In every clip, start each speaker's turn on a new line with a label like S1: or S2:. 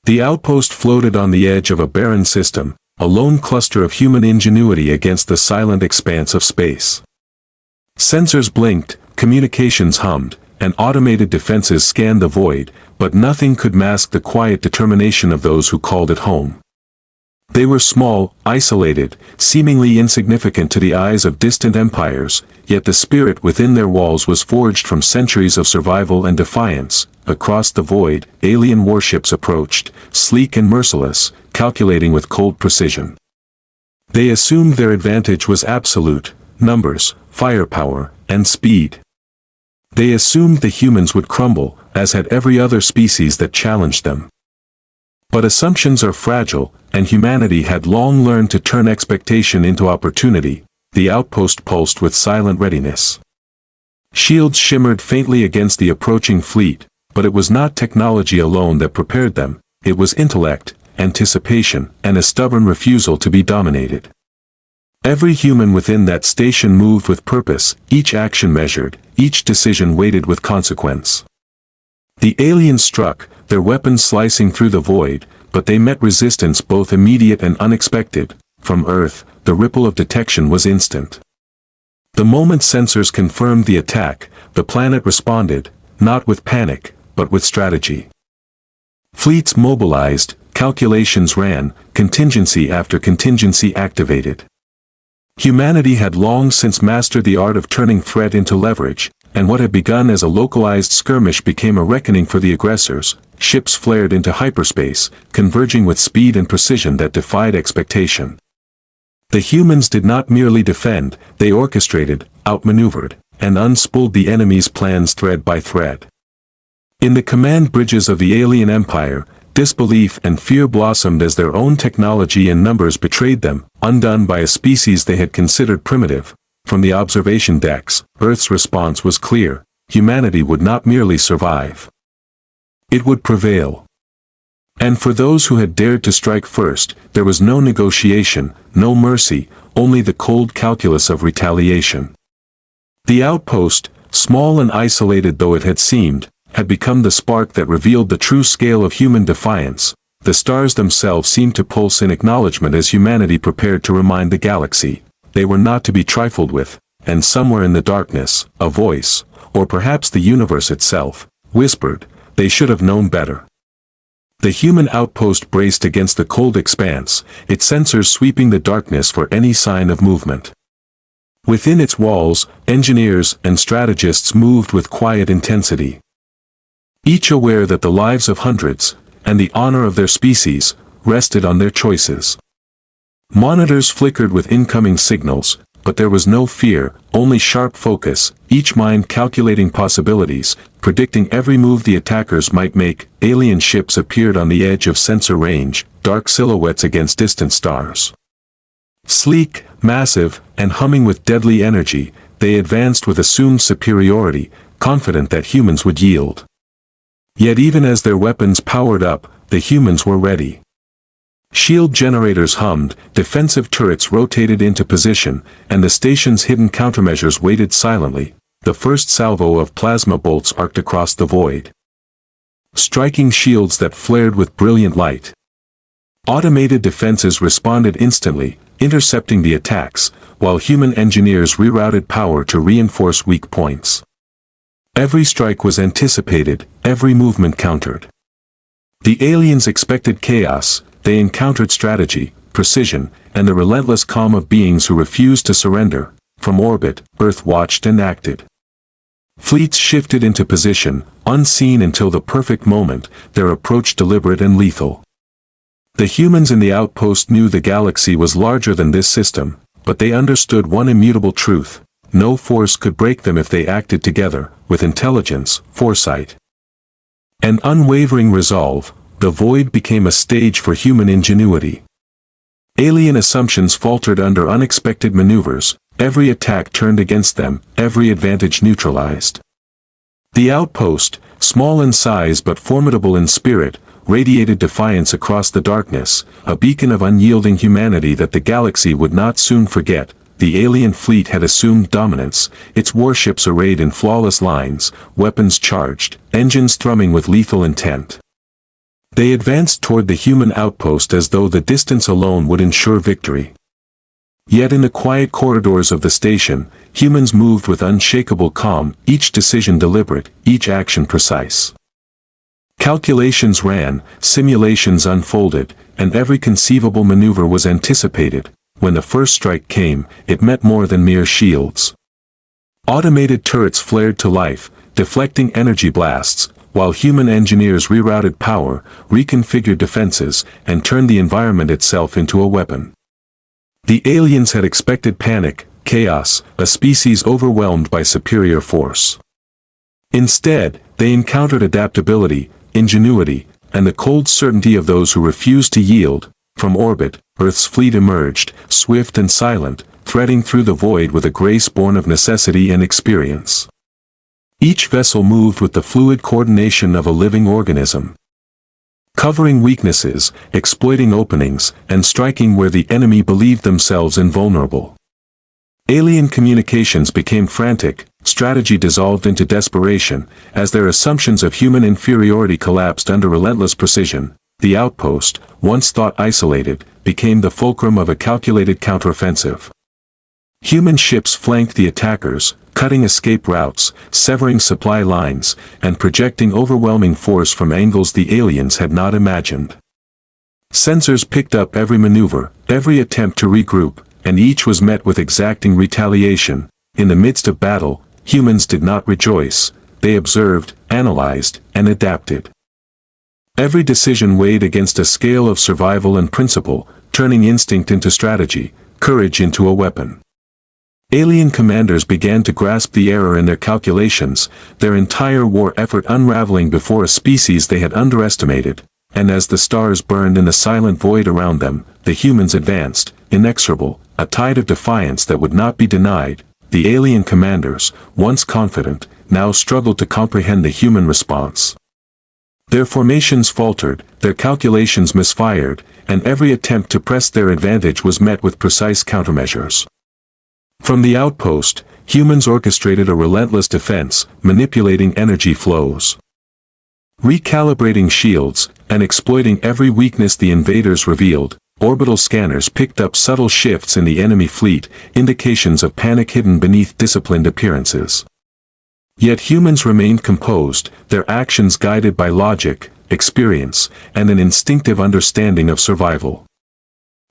S1: The outpost floated on the edge of a barren system, a lone cluster of human ingenuity against the silent expanse of space. Sensors blinked, communications hummed, and automated defenses scanned the void, but nothing could mask the quiet determination of those who called it home. They were small, isolated, seemingly insignificant to the eyes of distant empires, yet the spirit within their walls was forged from centuries of survival and defiance. Across the void, alien warships approached, sleek and merciless, calculating with cold precision. They assumed their advantage was absolute: numbers, firepower, and speed. They assumed the humans would crumble, as had every other species that challenged them. But assumptions are fragile, and humanity had long learned to turn expectation into opportunity. The outpost pulsed with silent readiness. Shields shimmered faintly against the approaching fleet, but it was not technology alone that prepared them, it was intellect, anticipation, and a stubborn refusal to be dominated. Every human within that station moved with purpose, each action measured, each decision weighted with consequence. The aliens struck, their weapons slicing through the void, but they met resistance both immediate and unexpected. From Earth, the ripple of detection was instant. The moment sensors confirmed the attack, the planet responded, not with panic, but with strategy. Fleets mobilized, calculations ran, contingency after contingency activated. Humanity had long since mastered the art of turning threat into leverage, and what had begun as a localized skirmish became a reckoning for the aggressors. Ships flared into hyperspace, converging with speed and precision that defied expectation. The humans did not merely defend, they orchestrated, outmaneuvered, and unspooled the enemy's plans thread by thread. In the command bridges of the alien empire, disbelief and fear blossomed as their own technology and numbers betrayed them, undone by a species they had considered primitive. From the observation decks, Earth's response was clear: humanity would not merely survive. It would prevail. And for those who had dared to strike first, there was no negotiation, no mercy, only the cold calculus of retaliation. The outpost, small and isolated though it had seemed, had become the spark that revealed the true scale of human defiance. The stars themselves seemed to pulse in acknowledgement as humanity prepared to remind the galaxy they were not to be trifled with, and somewhere in the darkness, a voice, or perhaps the universe itself, whispered, they should have known better. The human outpost braced against the cold expanse, its sensors sweeping the darkness for any sign of movement. Within its walls, engineers and strategists moved with quiet intensity. Each aware that the lives of hundreds, and the honor of their species, rested on their choices. Monitors flickered with incoming signals, but there was no fear, only sharp focus, each mind calculating possibilities, predicting every move the attackers might make. Alien ships appeared on the edge of sensor range, dark silhouettes against distant stars. Sleek, massive, and humming with deadly energy, they advanced with assumed superiority, confident that humans would yield. Yet even as their weapons powered up, the humans were ready. Shield generators hummed, defensive turrets rotated into position, and the station's hidden countermeasures waited silently. The first salvo of plasma bolts arced across the void, striking shields that flared with brilliant light. Automated defenses responded instantly, intercepting the attacks, while human engineers rerouted power to reinforce weak points. Every strike was anticipated, every movement countered. The aliens expected chaos. They encountered strategy, precision, and the relentless calm of beings who refused to surrender. From orbit, Earth watched and acted. Fleets shifted into position, unseen until the perfect moment, their approach deliberate and lethal. The humans in the outpost knew the galaxy was larger than this system, but they understood one immutable truth: no force could break them if they acted together, with intelligence, foresight, and unwavering resolve. The void became a stage for human ingenuity. Alien assumptions faltered under unexpected maneuvers, every attack turned against them, every advantage neutralized. The outpost, small in size but formidable in spirit, radiated defiance across the darkness, a beacon of unyielding humanity that the galaxy would not soon forget. The alien fleet had assumed dominance, its warships arrayed in flawless lines, weapons charged, engines thrumming with lethal intent. They advanced toward the human outpost as though the distance alone would ensure victory. Yet in the quiet corridors of the station, humans moved with unshakable calm, each decision deliberate, each action precise. Calculations ran, simulations unfolded, and every conceivable maneuver was anticipated. When the first strike came, it met more than mere shields. Automated turrets flared to life, deflecting energy blasts, while human engineers rerouted power, reconfigured defenses, and turned the environment itself into a weapon. The aliens had expected panic, chaos, a species overwhelmed by superior force. Instead, they encountered adaptability, ingenuity, and the cold certainty of those who refused to yield. From orbit, Earth's fleet emerged, swift and silent, threading through the void with a grace born of necessity and experience. Each vessel moved with the fluid coordination of a living organism, covering weaknesses, exploiting openings, and striking where the enemy believed themselves invulnerable. Alien communications became frantic, strategy dissolved into desperation, as their assumptions of human inferiority collapsed under relentless precision. The outpost, once thought isolated, became the fulcrum of a calculated counteroffensive. Human ships flanked the attackers, cutting escape routes, severing supply lines, and projecting overwhelming force from angles the aliens had not imagined. Sensors picked up every maneuver, every attempt to regroup, and each was met with exacting retaliation. In the midst of battle, humans did not rejoice, they observed, analyzed, and adapted. Every decision weighed against a scale of survival and principle, turning instinct into strategy, courage into a weapon. Alien commanders began to grasp the error in their calculations, their entire war effort unraveling before a species they had underestimated, and as the stars burned in the silent void around them, the humans advanced, inexorable, a tide of defiance that would not be denied. The alien commanders, once confident, now struggled to comprehend the human response. Their formations faltered, their calculations misfired, and every attempt to press their advantage was met with precise countermeasures. From the outpost, humans orchestrated a relentless defense, manipulating energy flows, recalibrating shields, and exploiting every weakness the invaders revealed. Orbital scanners picked up subtle shifts in the enemy fleet, indications of panic hidden beneath disciplined appearances. Yet humans remained composed, their actions guided by logic, experience, and an instinctive understanding of survival.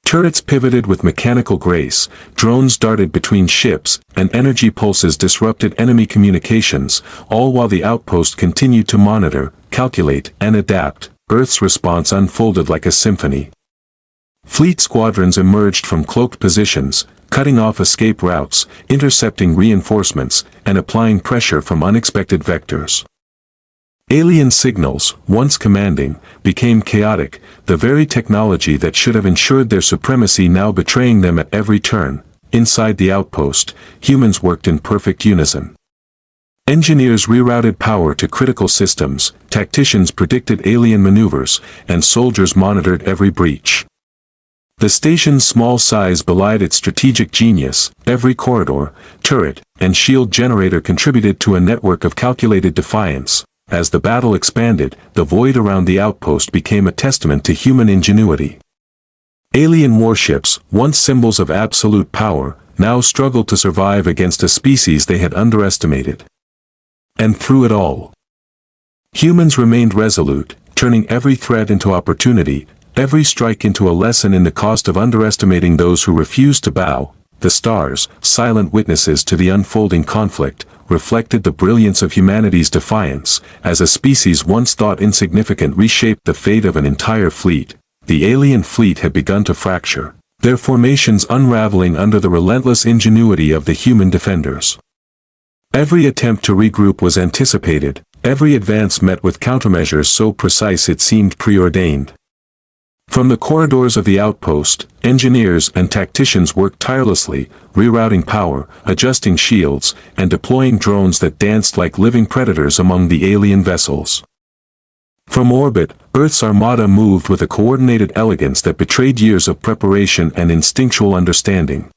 S1: Turrets pivoted with mechanical grace, drones darted between ships, and energy pulses disrupted enemy communications, all while the outpost continued to monitor, calculate, and adapt. Earth's response unfolded like a symphony. Fleet squadrons emerged from cloaked positions, cutting off escape routes, intercepting reinforcements, and applying pressure from unexpected vectors. Alien signals, once commanding, became chaotic, the very technology that should have ensured their supremacy now betraying them at every turn. Inside the outpost, humans worked in perfect unison. Engineers rerouted power to critical systems, tacticians predicted alien maneuvers, and soldiers monitored every breach. The station's small size belied its strategic genius. Every corridor, turret, and shield generator contributed to a network of calculated defiance. As the battle expanded, the void around the outpost became a testament to human ingenuity. Alien warships, once symbols of absolute power, now struggled to survive against a species they had underestimated. And through it all, humans remained resolute, turning every threat into opportunity, every strike into a lesson in the cost of underestimating those who refused to bow. The stars, silent witnesses to the unfolding conflict, reflected the brilliance of humanity's defiance, as a species once thought insignificant reshaped the fate of an entire fleet. The alien fleet had begun to fracture, their formations unraveling under the relentless ingenuity of the human defenders. Every attempt to regroup was anticipated, every advance met with countermeasures so precise it seemed preordained. From the corridors of the outpost, engineers and tacticians worked tirelessly, rerouting power, adjusting shields, and deploying drones that danced like living predators among the alien vessels. From orbit, Earth's armada moved with a coordinated elegance that betrayed years of preparation and instinctual understanding.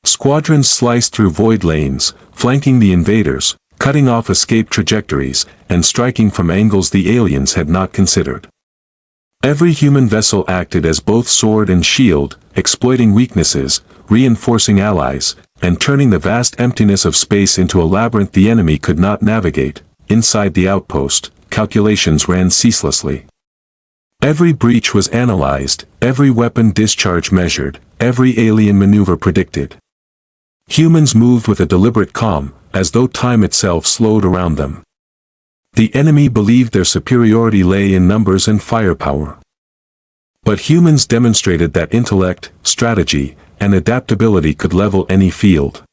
S1: Squadrons sliced through void lanes, flanking the invaders, cutting off escape trajectories, and striking from angles the aliens had not considered. Every human vessel acted as both sword and shield, exploiting weaknesses, reinforcing allies, and turning the vast emptiness of space into a labyrinth the enemy could not navigate. Inside the outpost, calculations ran ceaselessly. Every breach was analyzed, every weapon discharge measured, every alien maneuver predicted. Humans moved with a deliberate calm, as though time itself slowed around them. The enemy believed their superiority lay in numbers and firepower. But humans demonstrated that intellect, strategy, and adaptability could level any field.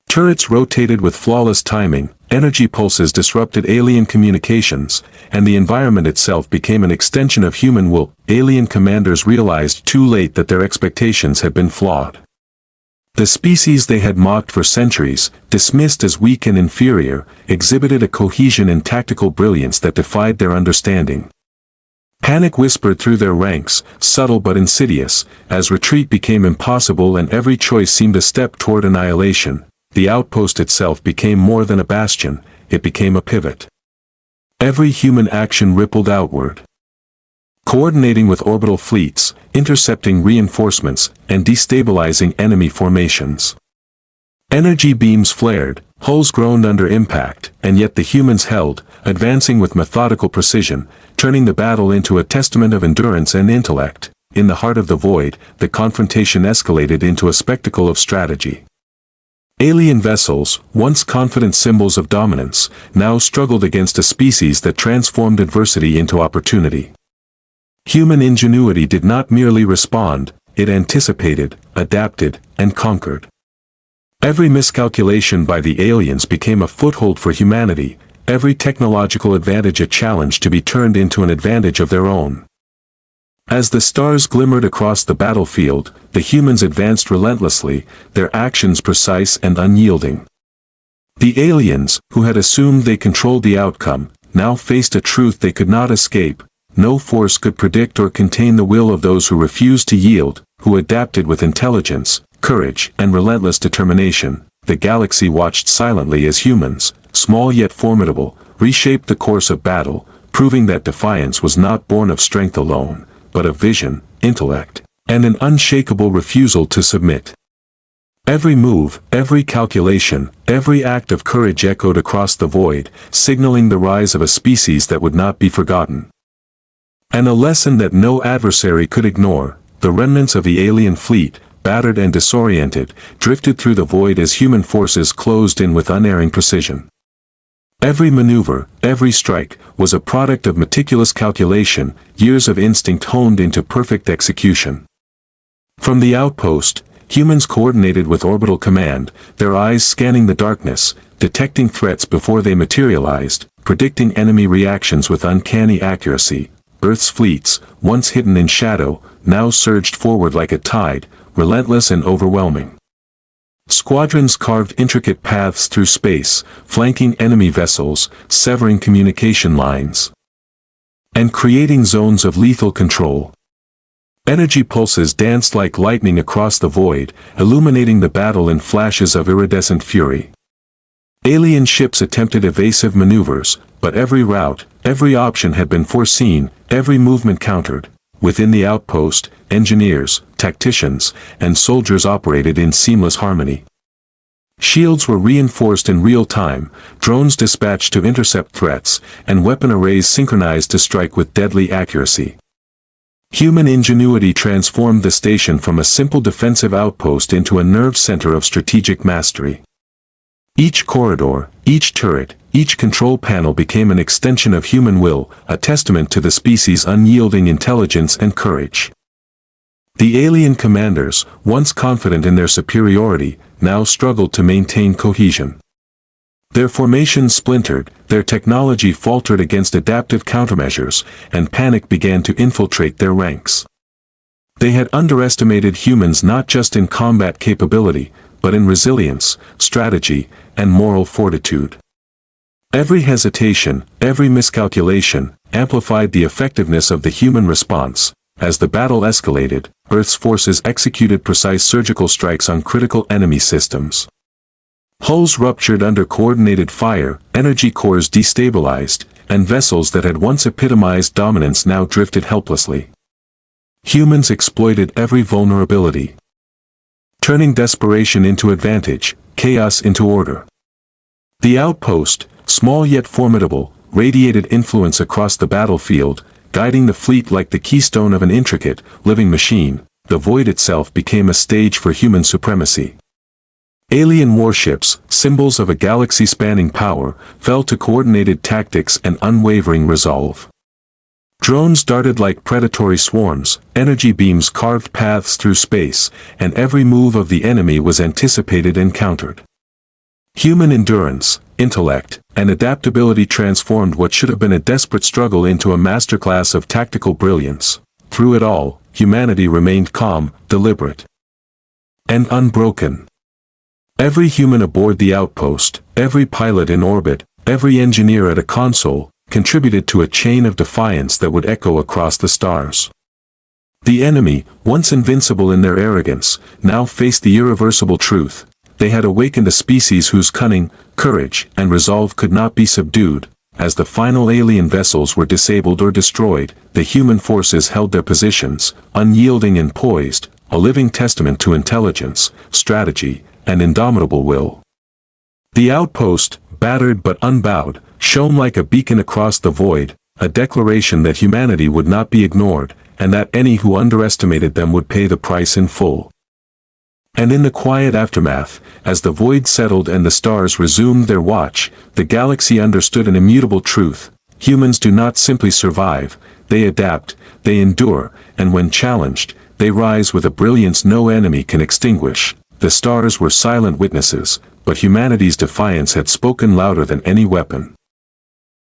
S1: Turrets rotated with flawless timing, energy pulses disrupted alien communications, and the environment itself became an extension of human will. Alien commanders realized too late that their expectations had been flawed. The species they had mocked for centuries, dismissed as weak and inferior, exhibited a cohesion and tactical brilliance that defied their understanding. Panic whispered through their ranks, subtle but insidious, as retreat became impossible and every choice seemed a step toward annihilation. The outpost itself became more than a bastion, it became a pivot. Every human action rippled outward. Coordinating with orbital fleets, intercepting reinforcements, and destabilizing enemy formations. Energy beams flared, hulls groaned under impact, and yet the humans held, advancing with methodical precision, turning the battle into a testament of endurance and intellect. In the heart of the void, the confrontation escalated into a spectacle of strategy. Alien vessels, once confident symbols of dominance, now struggled against a species that transformed adversity into opportunity. Human ingenuity did not merely respond, it anticipated, adapted, and conquered. Every miscalculation by the aliens became a foothold for humanity, every technological advantage a challenge to be turned into an advantage of their own. As the stars glimmered across the battlefield, the humans advanced relentlessly, their actions precise and unyielding. The aliens, who had assumed they controlled the outcome, now faced a truth they could not escape. No force could predict or contain the will of those who refused to yield, who adapted with intelligence, courage, and relentless determination. The galaxy watched silently as humans, small yet formidable, reshaped the course of battle, proving that Defiance was not born of strength alone, but of vision, intellect, and an unshakable refusal to submit. Every move, every calculation, every act of courage echoed across the void, signaling the rise of a species that would not be forgotten. And a lesson that no adversary could ignore, the remnants of the alien fleet, battered and disoriented, drifted through the void as human forces closed in with unerring precision. Every maneuver, every strike, was a product of meticulous calculation, years of instinct honed into perfect execution. From the outpost, humans coordinated with orbital command, their eyes scanning the darkness, detecting threats before they materialized, predicting enemy reactions with uncanny accuracy. Earth's fleets, once hidden in shadow, now surged forward like a tide, relentless and overwhelming. Squadrons carved intricate paths through space, flanking enemy vessels, severing communication lines, and creating zones of lethal control. Energy pulses danced like lightning across the void, illuminating the battle in flashes of iridescent fury. Alien ships attempted evasive maneuvers, but every route, every option had been foreseen, every movement countered. Within the outpost, engineers, tacticians, and soldiers operated in seamless harmony. Shields were reinforced in real time, drones dispatched to intercept threats, and weapon arrays synchronized to strike with deadly accuracy. Human ingenuity transformed the station from a simple defensive outpost into a nerve center of strategic mastery. Each corridor, each turret, each control panel became an extension of human will, a testament to the species' unyielding intelligence and courage. The alien commanders, once confident in their superiority, now struggled to maintain cohesion. Their formations splintered, their technology faltered against adaptive countermeasures, and panic began to infiltrate their ranks. They had underestimated humans not just in combat capability, but in resilience, strategy, and moral fortitude. Every hesitation, every miscalculation, amplified the effectiveness of the human response. As the battle escalated, Earth's forces executed precise surgical strikes on critical enemy systems. Hulls ruptured under coordinated fire, energy cores destabilized, and vessels that had once epitomized dominance now drifted helplessly. Humans exploited every vulnerability, turning desperation into advantage, chaos into order. The outpost, small yet formidable, radiated influence across the battlefield, guiding the fleet like the keystone of an intricate, living machine. The void itself became a stage for human supremacy. Alien warships, symbols of a galaxy-spanning power, fell to coordinated tactics and unwavering resolve. Drones darted like predatory swarms, energy beams carved paths through space, and every move of the enemy was anticipated and countered. Human endurance, intellect, and adaptability transformed what should have been a desperate struggle into a masterclass of tactical brilliance. Through it all, humanity remained calm, deliberate, and unbroken. Every human aboard the outpost, every pilot in orbit, every engineer at a console, contributed to a chain of defiance that would echo across the stars. The enemy, once invincible in their arrogance, now faced the irreversible truth. They had awakened a species whose cunning, courage, and resolve could not be subdued. As the final alien vessels were disabled or destroyed, the human forces held their positions, unyielding and poised, a living testament to intelligence, strategy, and indomitable will. The outpost, battered but unbowed, shone like a beacon across the void, a declaration that humanity would not be ignored, and that any who underestimated them would pay the price in full. And in the quiet aftermath, as the void settled and the stars resumed their watch, the galaxy understood an immutable truth. Humans do not simply survive, they adapt, they endure, and when challenged, they rise with a brilliance no enemy can extinguish. The stars were silent witnesses, but humanity's defiance had spoken louder than any weapon.